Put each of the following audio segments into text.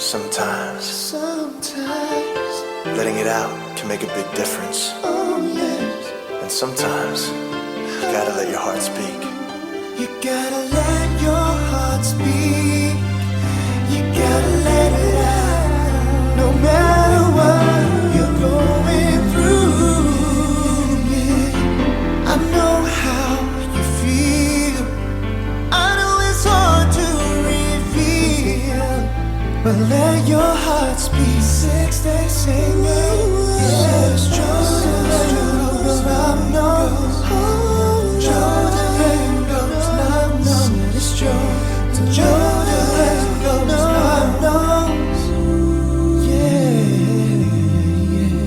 Sometimes letting it out can make a big difference. Oh yes. And sometimes you gotta let your heart speak. You gotta let your heart speak. You gotta let it out. No matter what you're going through. Yeah. I know how you feel. I know it's hard to reveal. But let your heart speak. 6 days singing. Yeah, it's true. Love knows. Jordan goes. Love knows. It's true. Jordan goes. Love knows. Yeah, yeah.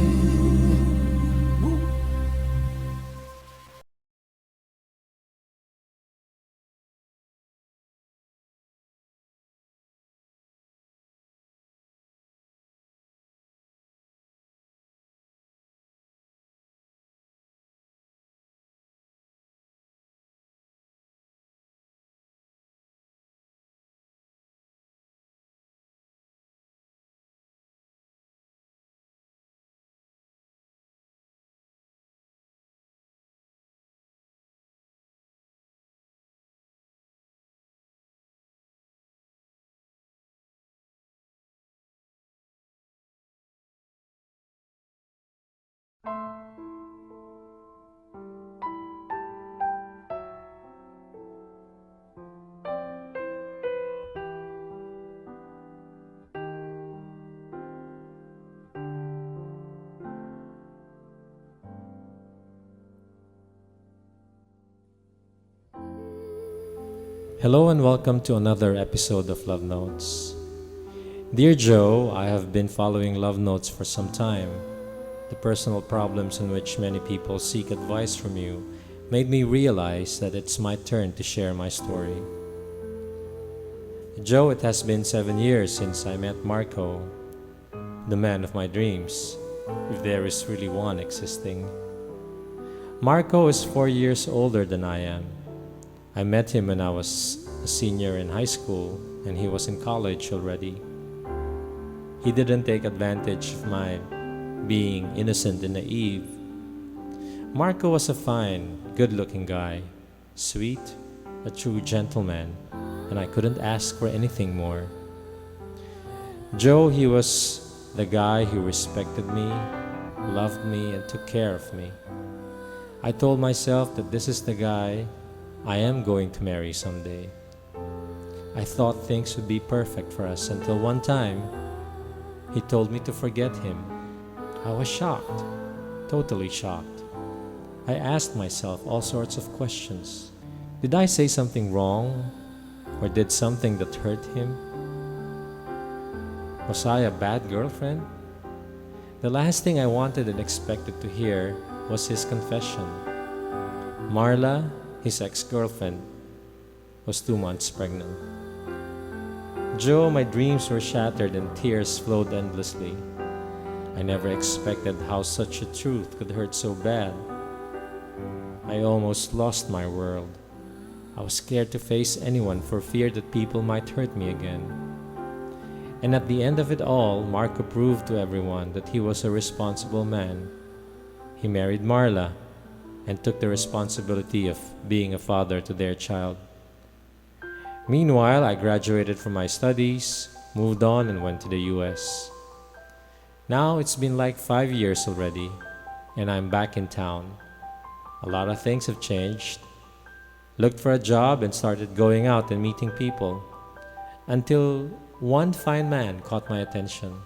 Hello and welcome to another episode of Love Notes. Dear Joe, I have been following Love Notes for some time. The personal problems in which many people seek advice from you made me realize that it's my turn to share my story. Joe, it has been 7 years since I met Marco, the man of my dreams, if there is really one existing. Marco is 4 years older than I am. I met him when I was a senior in high school and he was in college already. He didn't take advantage of my being innocent and naive. Marco was a fine, good-looking guy, sweet, a true gentleman, and I couldn't ask for anything more. Joe, he was the guy who respected me, loved me, and took care of me. I told myself that this is the guy I am going to marry someday. I thought things would be perfect for us until one time, he told me to forget him. I was shocked, totally shocked. I asked myself all sorts of questions. Did I say something wrong? Or did something that hurt him? Was I a bad girlfriend? The last thing I wanted and expected to hear was his confession. Marla, his ex-girlfriend, was 2 months pregnant. Joe, my dreams were shattered and tears flowed endlessly. I never expected how such a truth could hurt so bad. I almost lost my world. I was scared to face anyone for fear that people might hurt me again. And at the end of it all, Marco proved to everyone that he was a responsible man. He married Marla and took the responsibility of being a father to their child. Meanwhile, I graduated from my studies, moved on, and went to the US. Now it's been like 5 years already, and I'm back in town. A lot of things have changed. Looked for a job and started going out and meeting people, until one fine man caught my attention.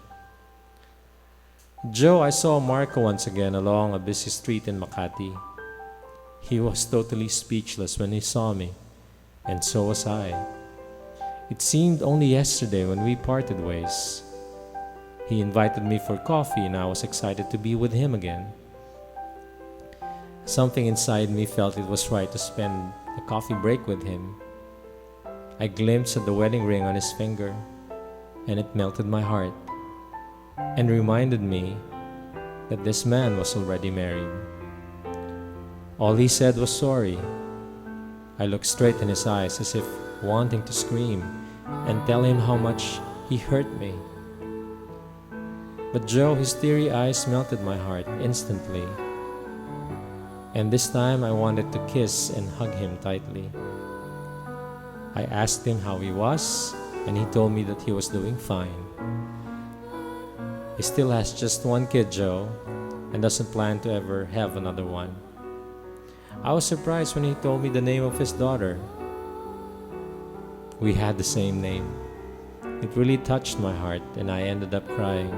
Joe, I saw Marco once again along a busy street in Makati. He was totally speechless when he saw me, and so was I. It seemed only yesterday when we parted ways. He invited me for coffee and I was excited to be with him again. Something inside me felt it was right to spend a coffee break with him. I glimpsed at the wedding ring on his finger, and it melted my heart and reminded me that this man was already married. All he said was sorry. I looked straight in his eyes as if wanting to scream and tell him how much he hurt me. But Joe, his teary eyes melted my heart instantly. And this time I wanted to kiss and hug him tightly. I asked him how he was, and he told me that he was doing fine. He still has just one kid, Joe, and doesn't plan to ever have another one. I was surprised when he told me the name of his daughter. We had the same name. It really touched my heart, and I ended up crying.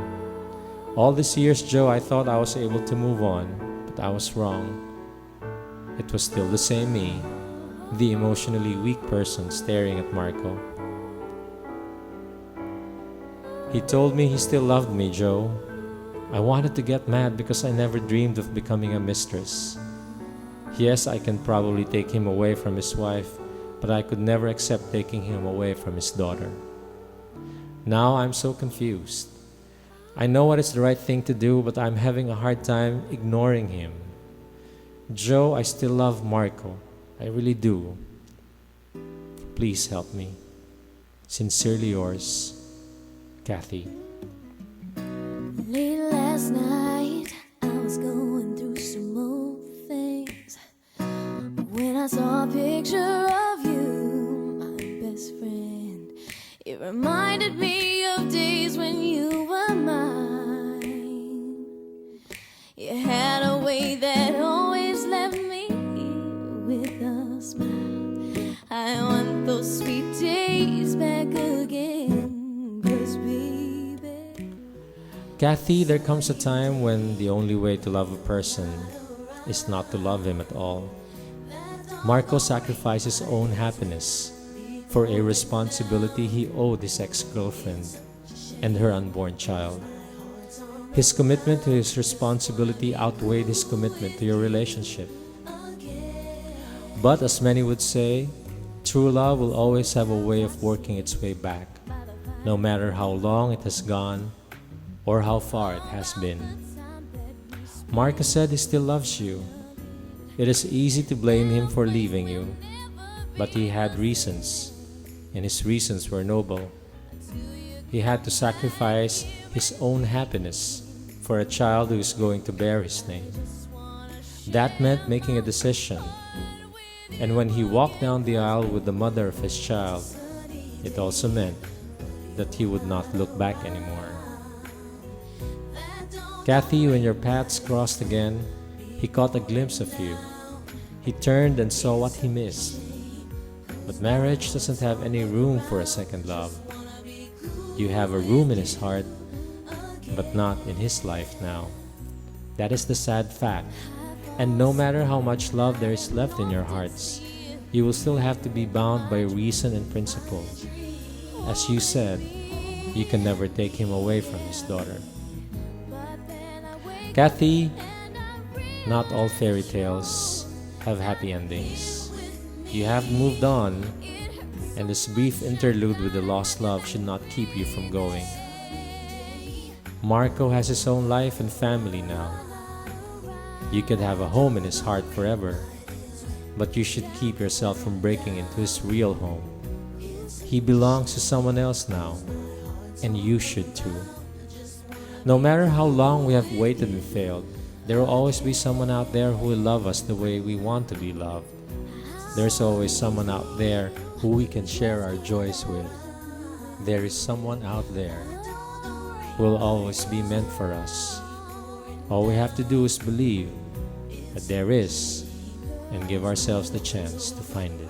All these years, Joe, I thought I was able to move on, but I was wrong. It was still the same me, the emotionally weak person staring at Marco. He told me he still loved me, Joe. I wanted to get mad because I never dreamed of becoming a mistress. Yes, I can probably take him away from his wife, but I could never accept taking him away from his daughter. Now I'm so confused. I know what is the right thing to do, but I'm having a hard time ignoring him. Joe, I still love Marco. I really do. Please help me. Sincerely yours, Kathy. Late last night, I was going through some old things when I saw a picture of you, my best friend. It reminded me of days when you were mine. You had a way that always left me with a smile. I want those sweet days back again, 'cause baby. Kathy, there comes a time when the only way to love a person is not to love him at all. Marco sacrificed his own happiness for a responsibility he owed his ex-girlfriend and her unborn child. His commitment to his responsibility outweighed his commitment to your relationship. But as many would say, true love will always have a way of working its way back, no matter how long it has gone or how far it has been. Marco said he still loves you. It is easy to blame him for leaving you, but he had reasons, and his reasons were noble. He had to sacrifice his own happiness for a child who is going to bear his name. That meant making a decision, and when he walked down the aisle with the mother of his child, it also meant that he would not look back anymore. Kathy, when your paths crossed again, he caught a glimpse of you. He turned and saw what he missed. But marriage doesn't have any room for a second love. You have a room in his heart, but not in his life now. That is the sad fact. And no matter how much love there is left in your hearts, you will still have to be bound by reason and principle. As you said, you can never take him away from his daughter. Kathy, not all fairy tales have happy endings. You have moved on, and this brief interlude with the lost love should not keep you from going. Marco has his own life and family now. You could have a home in his heart forever, but you should keep yourself from breaking into his real home. He belongs to someone else now, and you should too. No matter how long we have waited and failed, there will always be someone out there who will love us the way we want to be loved. There's always someone out there who we can share our joys with. There is someone out there who will always be meant for us. All we have to do is believe that there is and give ourselves the chance to find it.